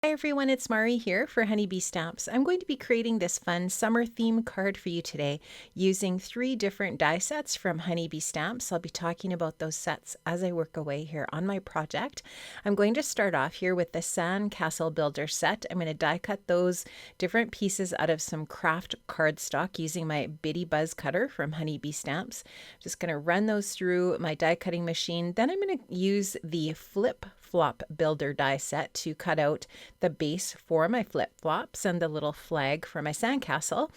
Hi everyone, it's Mari here for Honeybee Stamps. I'm going to be creating this fun summer theme card for you today using 3 different die sets from Honeybee Stamps. I'll be talking about those sets as I work away here on my project. I'm going to start off here with the Sand Castle Builder set. I'm going to die cut those different pieces out of some craft cardstock using my Bitty Buzz cutter from Honeybee Stamps. Just going to run those through my die cutting machine. Then I'm going to use the Flip Flop Builder die set to cut out the base for my flip-flops and the little flag for my sandcastle.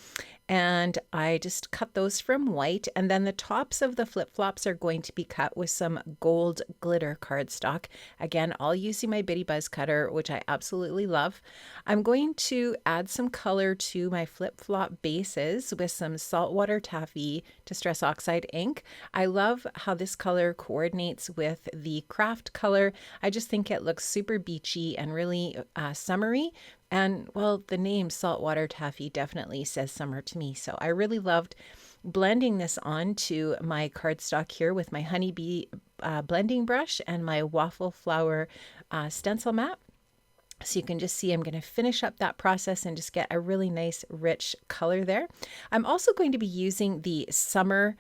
And I just cut those from white, and then the tops of the flip-flops are going to be cut with some gold glitter cardstock. Again, all using my Bitty Buzz cutter, which I absolutely love. I'm going to add some color to my flip-flop bases with some saltwater taffy Distress Oxide ink. I love how this color coordinates with the craft color. I just think it looks super beachy and really summery. And well, the name Saltwater Taffy definitely says summer to me. So I really loved blending this onto my cardstock here with my Honeybee blending brush and my Waffle Flower stencil mat. So you can just see I'm going to finish up that process and just get a really nice rich color there. I'm also going to be using the summer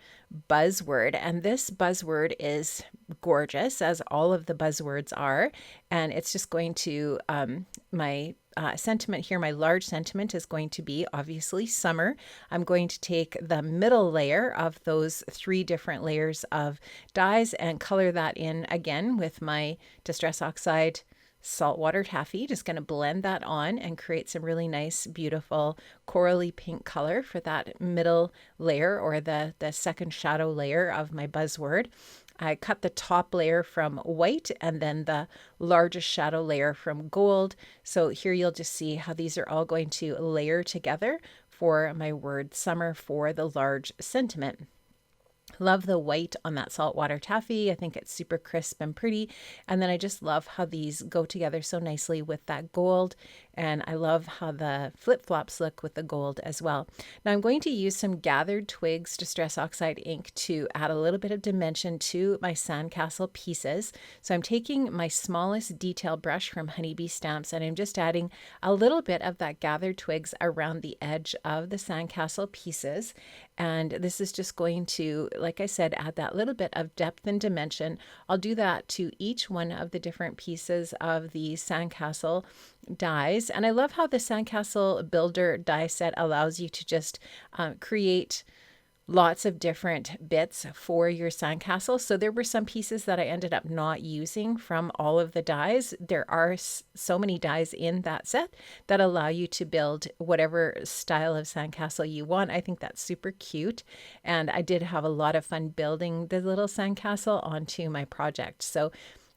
buzzword, and this buzzword is gorgeous, as all of the buzzwords are, and it's just going to my sentiment here, my large sentiment is going to be obviously summer. I'm going to take the middle layer of those 3 different layers of dyes and color that in again with my Distress Oxide saltwater taffy. Just going to blend that on and create some really nice, beautiful corally pink color for that middle layer, or the second shadow layer of my buzzword. I cut the top layer from white and then the largest shadow layer from gold. So here you'll just see how these are all going to layer together for my word summer for the large sentiment. Love the white on that saltwater taffy. I think it's super crisp and pretty. And then I just love how these go together so nicely with that gold. And I love how the flip-flops look with the gold as well. Now I'm going to use some Gathered Twigs Distress Oxide ink to add a little bit of dimension to my sandcastle pieces. So I'm taking my smallest detail brush from Honeybee Stamps and I'm just adding a little bit of that Gathered Twigs around the edge of the sandcastle pieces. And this is just going to, like I said, add that little bit of depth and dimension. I'll do that to each one of the different pieces of the sandcastle dies. And I love how the Sandcastle Builder die set allows you to just create lots of different bits for your sandcastle. So there were some pieces that I ended up not using from all of the dies. There are so many dies in that set that allow you to build whatever style of sandcastle you want. I think that's super cute. And I did have a lot of fun building the little sandcastle onto my project. So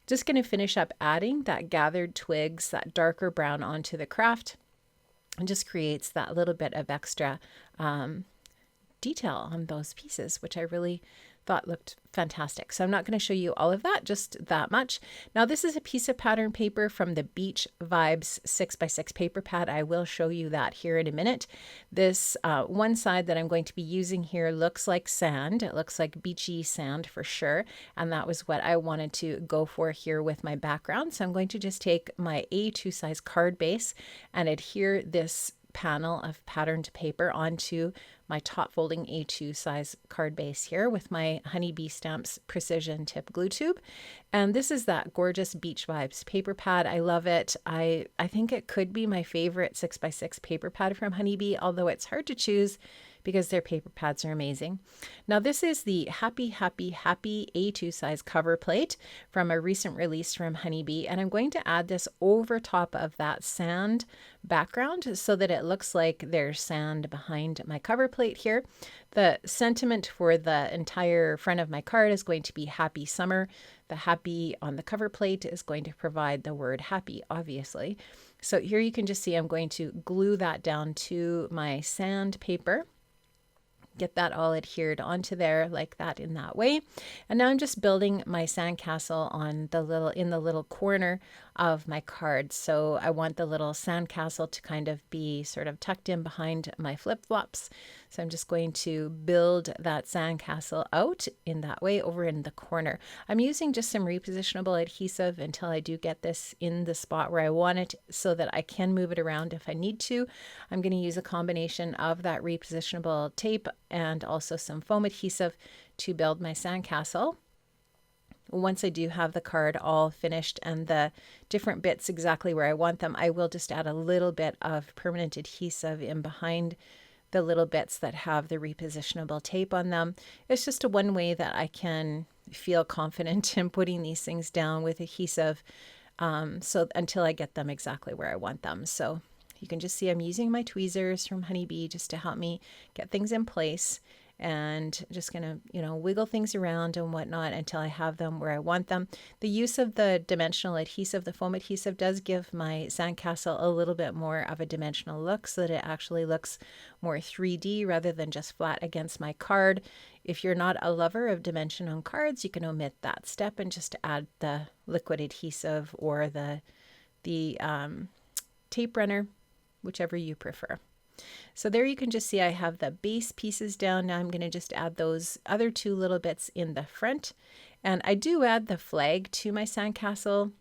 just going to finish up adding that Gathered Twigs, that darker brown onto the craft, and just creates that little bit of extra detail on those pieces, which I really thought looked fantastic. So I'm not going to show you all of that, just that much. Now this is a piece of pattern paper from the Beach Vibes 6x6 paper pad. I will show you that here in a minute. This one side that I'm going to be using here looks like sand. It looks like beachy sand for sure. And that was what I wanted to go for here with my background. So I'm going to just take my A2 size card base and adhere this panel of patterned paper onto my top folding A2 size card base here with my Honeybee Stamps precision tip glue tube. And this is that gorgeous Beach Vibes paper pad. I love it. I think it could be my favorite 6x6 paper pad from Honeybee, although it's hard to choose because their paper pads are amazing. Now this is the Happy Happy Happy A2 size cover plate from a recent release from Honeybee, and I'm going to add this over top of that sand background so that it looks like there's sand behind my cover plate here. The sentiment for the entire front of my card is going to be Happy Summer. The happy on the cover plate is going to provide the word happy, obviously. So here you can just see I'm going to glue that down to my sand paper. Get that all adhered onto there like that in that way. And now I'm just building my sandcastle on in the little corner of my card. So I want the little sandcastle to kind of be sort of tucked in behind my flip-flops. So I'm just going to build that sandcastle out in that way over in the corner. I'm using just some repositionable adhesive until I do get this in the spot where I want it so that I can move it around if I need to. I'm going to use a combination of that repositionable tape and also some foam adhesive to build my sandcastle. Once I do have the card all finished and the different bits exactly where I want them, I will just add a little bit of permanent adhesive in behind the little bits that have the repositionable tape on them. It's just a one way that I can feel confident in putting these things down with adhesive, so until I get them exactly where I want them. So you can just see I'm using my tweezers from Honeybee just to help me get things in place, and just gonna, wiggle things around and whatnot until I have them where I want them. The use of the dimensional adhesive, the foam adhesive, does give my sandcastle a little bit more of a dimensional look so that it actually looks more 3D rather than just flat against my card. If you're not a lover of dimension on cards, you can omit that step and just add the liquid adhesive or the tape runner, whichever you prefer. So there you can just see I have the base pieces down. Now I'm going to just add those other two little bits in the front. And I do add the flag to my sandcastle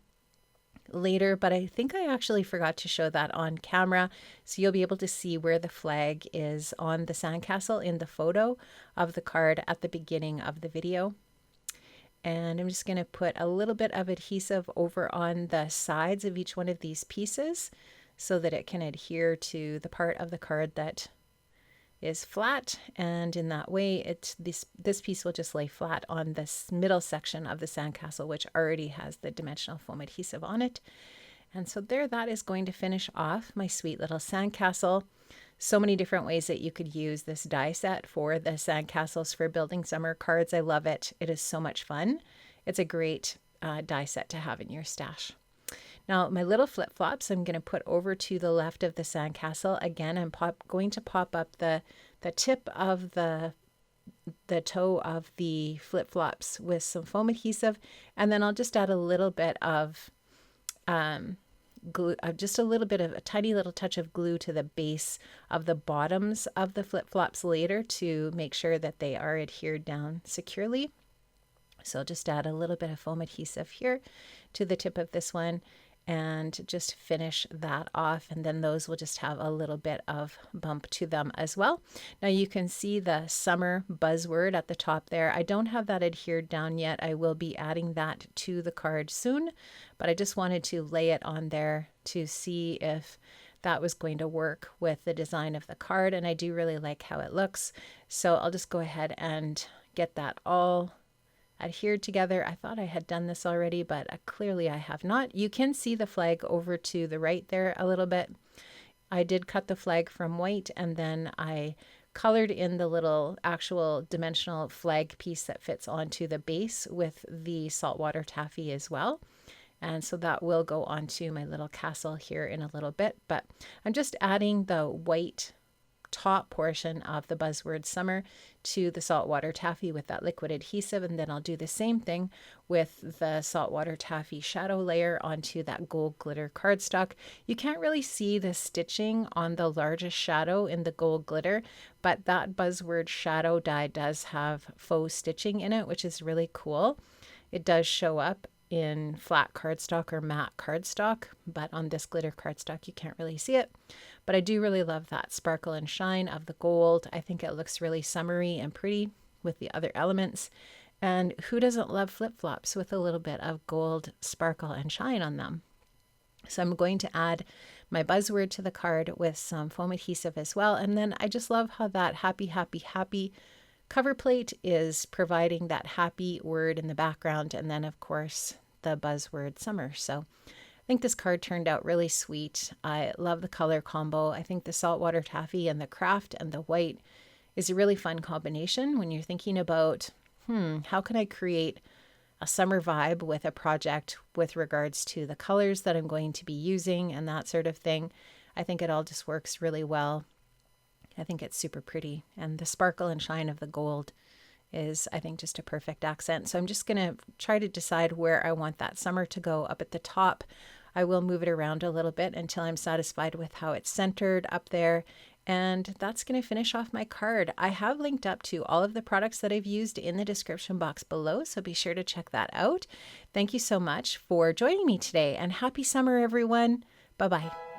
later, but I think I actually forgot to show that on camera. So you'll be able to see where the flag is on the sandcastle in the photo of the card at the beginning of the video. And I'm just going to put a little bit of adhesive over on the sides of each one of these pieces, so that it can adhere to the part of the card that is flat, and in that way this piece will just lay flat on this middle section of the sandcastle, which already has the dimensional foam adhesive on it. And so there, that is going to finish off my sweet little sandcastle. So many different ways that you could use this die set for the sandcastles for building summer cards. I love it. It is so much fun. It's a great die set to have in your stash. Now my little flip-flops I'm going to put over to the left of the sandcastle. Again, I'm going to pop up the tip of the toe of the flip-flops with some foam adhesive, and then I'll just add a little bit of glue, just a little bit of a tiny little touch of glue to the base of the bottoms of the flip-flops later to make sure that they are adhered down securely. So I'll just add a little bit of foam adhesive here to the tip of this one and just finish that off, and then those will just have a little bit of bump to them as well. Now you can see the summer buzzword at the top there. I don't have that adhered down yet. I will be adding that to the card soon, but I just wanted to lay it on there to see if that was going to work with the design of the card, and I do really like how it looks. So I'll just go ahead and get that all adhered together. I thought I had done this already, but clearly I have not. You can see the flag over to the right there a little bit. I did cut the flag from white, and then I colored in the little actual dimensional flag piece that fits onto the base with the saltwater taffy as well. And so that will go onto my little castle here in a little bit, but I'm just adding the white top portion of the buzzword summer to the saltwater taffy with that liquid adhesive, and then I'll do the same thing with the saltwater taffy shadow layer onto that gold glitter cardstock. You can't really see the stitching on the largest shadow in the gold glitter, but that buzzword shadow die does have faux stitching in it, which is really cool. It does show up in flat cardstock or matte cardstock, but on this glitter cardstock you can't really see it. But I do really love that sparkle and shine of the gold. I think it looks really summery and pretty with the other elements. And who doesn't love flip-flops with a little bit of gold sparkle and shine on them? So I'm going to add my buzzword to the card with some foam adhesive as well. And then I just love how that happy, happy, happy cover plate is providing that happy word in the background. And then of course the buzzword summer. So I think this card turned out really sweet. I love the color combo. I think the saltwater taffy and the craft and the white is a really fun combination when you're thinking about, how can I create a summer vibe with a project with regards to the colors that I'm going to be using and that sort of thing. I think it all just works really well. I think it's super pretty, and the sparkle and shine of the gold is, I think, just a perfect accent. So I'm just going to try to decide where I want that summer to go. Up at the top, I will move it around a little bit until I'm satisfied with how it's centered up there. And that's going to finish off my card. I have linked up to all of the products that I've used in the description box below, so be sure to check that out. Thank you so much for joining me today, and happy summer, everyone. Bye-bye.